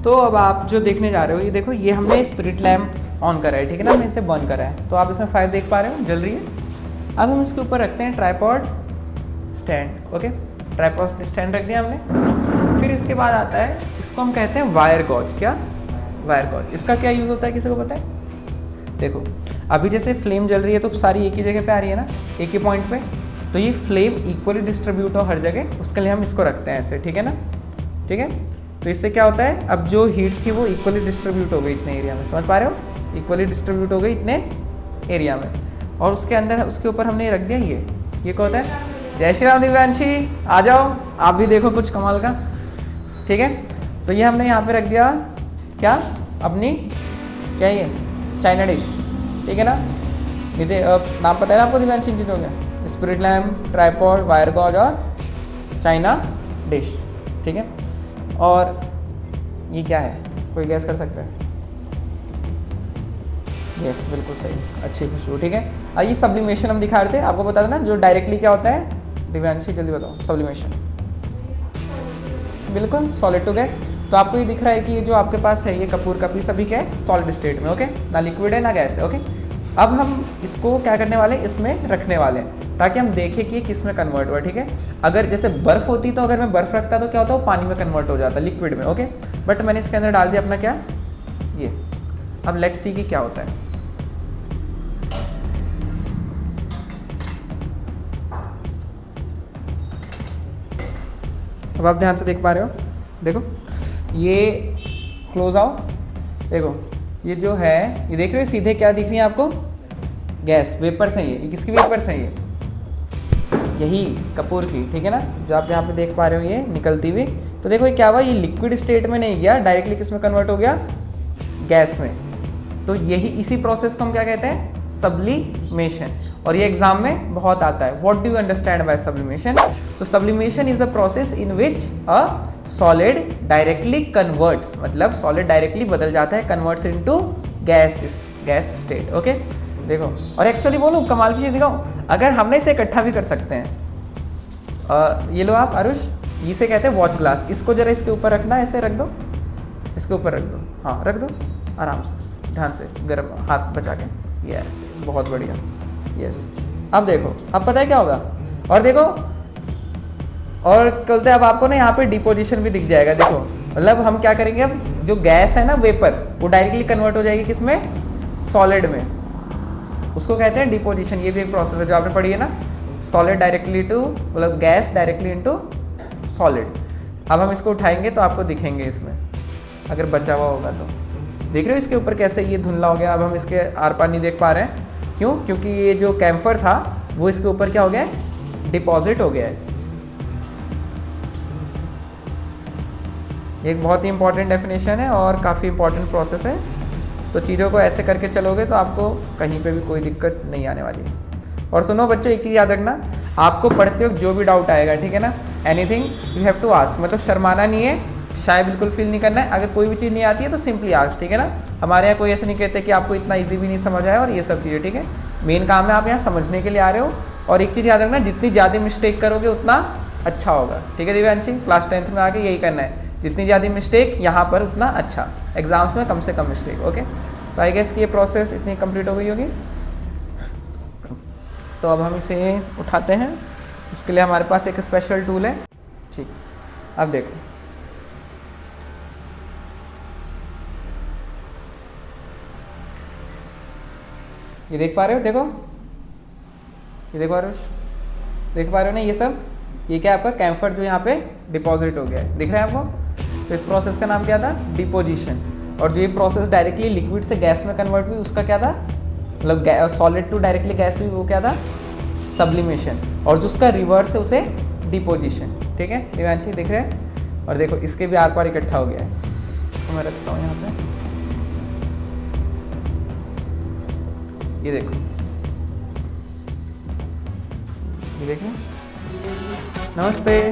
तो अब आप जो देखने जा रहे हो, ये देखो, ये हमने स्पिरिट लैम्प ऑन करा है, ठीक है ना, हमने इसे बर्न करा है, तो आप इसमें फायर देख पा रहे हो, जल रही है। अब हम इसके ऊपर रखते हैं tripod stand. Okay, tripod stand रख दिया हमने। फिर इसके बाद आता है, इसको हम कहते हैं वायर गॉज। क्या? Wire gauze. इसका क्या यूज़ होता है, किसी को पता है? देखो, अभी जैसे फ्लेम जल रही है तो सारी एक ही जगह पे आ रही है ना, एक ही पॉइंट पे, तो ये फ्लेम इक्वली डिस्ट्रीब्यूट हो हर जगह, उसके लिए हम इसको रखते हैं ऐसे, ठीक है ना। ठीक है, तो इससे क्या होता है, अब जो हीट थी वो इक्वली डिस्ट्रीब्यूट हो गई इतने एरिया में, समझ पा रहे हो, इक्वली डिस्ट्रीब्यूट हो गई इतने एरिया में। और उसके अंदर, उसके ऊपर हमने रख दिया ये क्या होता है? जय श्री राम दिव्यांशी, आ जाओ, आप भी देखो कुछ कमाल का। ठीक है, तो ये हमने यहाँ पे रख दिया, क्या? अपनी, क्या ये? चाइना डिश, ठीक है ना। नाम पता है ना आपको दिव्यांशी इन चीज़ों का? Spirit lamp, tripod, wire gauze और चाइना डिश, ठीक है। और ये क्या है, कोई गैस कर सकता है? यस, बिल्कुल सही, अच्छी खुशबू, ठीक है। आइए सब्लिमेशन हम दिखा रहे थे, आपको बता देना जो डायरेक्टली क्या होता है, दिव्यांशी जल्दी बताओ। सब्लिमेशन, बिल्कुल सॉलिड टू गैस। तो आपको ये दिख रहा है कि ये जो आपके पास है, ये कपूर का पीस अभी क्या है? सॉलिड स्टेट में। ओके, ना लिक्विड है ना गैस है। ओके, अब हम इसको क्या करने वाले हैं, इसमें रखने वाले हैं, ताकि हम देखें कि ये किस में कन्वर्ट हुआ। ठीक है, अगर जैसे बर्फ़ होती तो अगर मैं बर्फ़ रखता तो क्या होता, वो पानी में कन्वर्ट हो जाता, लिक्विड में। ओके, बट मैंने इसके अंदर डाल दिया अपना क्या, ये। अब लेट्स सी कि क्या होता है। अब आप ध्यान से देख पा रहे हो, देखो ये क्लोज आओ, देखो ये जो है, ये देख रहे हो सीधे क्या दिख रही है आपको? गैस, वेपर्स हैं ये किसकी वेपर्स हैं? ये यही कपूर की, ठीक है ना, जो आप यहाँ पे देख पा रहे हो ये निकलती हुई। तो देखो ये क्या हुआ, ये लिक्विड स्टेट में नहीं गया, डायरेक्टली किस में कन्वर्ट हो गया? गैस में। तो यही, इसी प्रोसेस को हम क्या कहते हैं? सब्लिमेशन। और ये एग्जाम में बहुत आता है। What do you understand by sublimation? तो sublimation is a process in which a solid directly converts, मतलब सॉलिड डायरेक्टली बदल जाता है, converts into gas state. Okay, देखो, और एक्चुअली बोलूं कमाल की चीज़ दिखाऊं, अगर हमने इसे इकट्ठा भी कर सकते हैं। ये लो आप आरुष, इसे कहते हैं वॉच ग्लास। इसको जरा इसके ऊपर रखना, ऐसे रख दो, इसके ऊपर रख दो, हाँ रख दो आराम से, ध्यान से, गर्म हाथ बचा के। यस, बहुत बढ़िया। यस, अब देखो, अब पता है क्या होगा, और देखो, और कहते अब आपको ना यहाँ पे डिपोजिशन भी दिख जाएगा। देखो, मतलब हम क्या करेंगे, अब जो गैस है ना, वेपर, वो डायरेक्टली कन्वर्ट हो जाएगी किसमें? सॉलिड में। उसको कहते हैं डिपोजिशन। ये भी एक प्रोसेस है जो आपने पढ़ी है ना, सॉलिड डायरेक्टली टू, मतलब गैस डायरेक्टली इनटू सॉलिड। अब हम इसको उठाएंगे तो आपको दिखेंगे इसमें, अगर बचा हुआ होगा तो। देख रहे हो इसके ऊपर कैसे ये धुंधला हो गया, अब हम इसके आर पार नहीं देख पा रहे हैं। क्यों? क्योंकि ये जो कैम्फर था वो इसके ऊपर क्या हो गया है? डिपॉजिट हो गया है। एक बहुत ही इंपॉर्टेंट डेफिनेशन है और काफ़ी इंपॉर्टेंट प्रोसेस है। तो चीज़ों को ऐसे करके चलोगे तो आपको कहीं पे भी कोई दिक्कत नहीं आने वाली है। और सुनो बच्चों, एक चीज़ याद रखना, आपको पढ़ते वक्त जो भी डाउट आएगा, ठीक है ना, anything you have to ask, मतलब शर्माना नहीं है, शायद बिल्कुल फील नहीं करना है। अगर कोई भी चीज़ नहीं आती है तो सिंपली आस्क, ठीक है ना। हमारे यहाँ कोई ऐसे नहीं कहते कि आपको इतना ईजी भी नहीं समझ आया और ये सब चीज़ें, ठीक है। मेन काम है आप यहाँ समझने के लिए आ रहे हो। और एक चीज़ याद रखना, जितनी ज़्यादा मिस्टेक करोगे उतना अच्छा होगा, ठीक है दिव्यांशी। क्लास 10th में आके यही करना है, जितनी ज़्यादा मिस्टेक यहाँ पर उतना अच्छा, एग्जाम्स में कम से कम मिस्टेक। ओके, तो आई गेस कि ये प्रोसेस इतनी कंप्लीट हो गई होगी। तो अब हम इसे उठाते हैं, इसके लिए हमारे पास एक स्पेशल टूल है। ठीक, अब देखो, ये देख पा रहे हो, देखो ये देखो आरुष, देख पा रहे हो ना ये सब? ये क्या आपका कैम्फर जो यहाँ पे डिपॉजिट हो गया है, दिख रहा है आपको? तो इस प्रोसेस का नाम क्या था? डिपोजिशन। और जो ये प्रोसेस डायरेक्टली लिक्विड से गैस में कन्वर्ट हुई उसका क्या था, मतलब सॉलिड टू डायरेक्टली गैस हुई, वो क्या था? सब्लिमेशन। और जो उसका रिवर्स है उसे डिपोजिशन। ठीक है दिव्यांशी, दिख रहे हैं? और देखो इसके भी आर पार इकट्ठा हो गया है। इसको मैं रखता हूँ यहाँ पे, ये देखो, ये देखिए, नमस्ते।